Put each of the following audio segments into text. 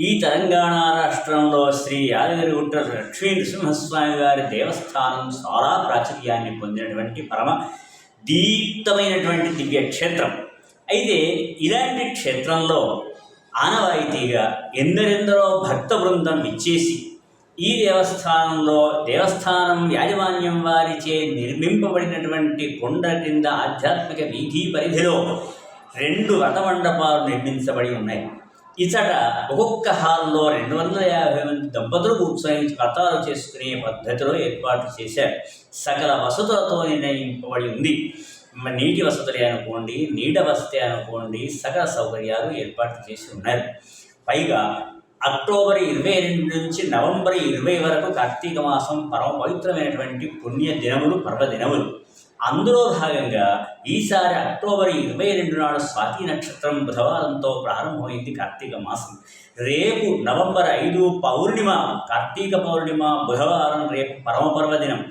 ఈ తెలంగాణ రాష్ట్రంలో శ్రీ యాదగిరిగుట్ట లక్ష్మీ నృసింహస్వామి వారి దేవస్థానం చాలా ప్రాచుర్యాన్ని పొందినటువంటి పరమ దీప్తమైనటువంటి దివ్య క్షేత్రం. అయితే ఇలాంటి క్షేత్రంలో ఆనవాయితీగా ఎందరెందరో భక్త బృందం ఇచ్చేసి ఈ దేవస్థానం యాజమాన్యం వారిచే నిర్మింపబడినటువంటి కొండ కింద ఆధ్యాత్మిక వీధి పరిధిలో 2 రథమండపాలు నిర్మించబడి ఉన్నాయి. ఇతడ ఒక్కొక్క హాల్లో 250 మంది దంపతులు కూర్చొని వ్రతాలు చేసుకునే పద్ధతిలో ఏర్పాటు చేశారు. సకల వసతులతో నిర్ణయింపబడి ఉంది. నీటి వసతులే అనుకోండి, నీడ వసతి అనుకోండి, సకల సౌకర్యాలు ఏర్పాటు చేసి ఉన్నారు. పైగా అక్టోబర్ 22 నుంచి నవంబర్ 20 వరకు కార్తీక మాసం పరమ పవిత్రమైనటువంటి పుణ్య దినములు, పర్వదినములు. అందులో భాగంగా ఈసారి అక్టోబర్ 22 నాడు స్వాతి నక్షత్రం బుధవారంతో ప్రారంభమైంది కార్తీక మాసం. రేపు నవంబర్ 5 పౌర్ణిమ, కార్తీక పౌర్ణిమ బుధవారం, రేపు పరమపర్వదినం.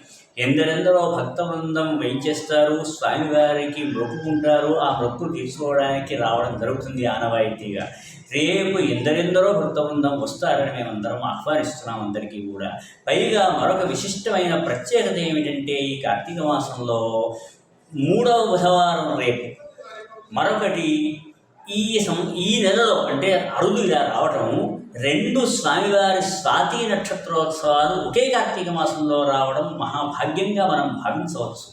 ఎందరెందరో భక్త బృందం వేయించేస్తారు, స్వామివారికి మొక్కుకుంటారు. ఆ మొక్కు తీర్చుకోవడానికి రావడం జరుగుతుంది ఆనవాయితీగా. రేపు ఎందరెందరో భక్త బృందం వస్తారని మేమందరం ఆహ్వానిస్తున్నాం అందరికీ కూడా. పైగా మరొక విశిష్టమైన ప్రత్యేకత ఏమిటంటే ఈ కార్తీక మాసంలో 3వ బుధవారం రేపు. మరొకటి ఈ నెలలో అంటే అరుదు ఇలా రావటం, 2 స్వామివారి స్వాతి నక్షత్రోత్సవాలు ఒకే కార్తీక మాసంలో రావడం మహాభాగ్యంగా మనం భావించవచ్చు.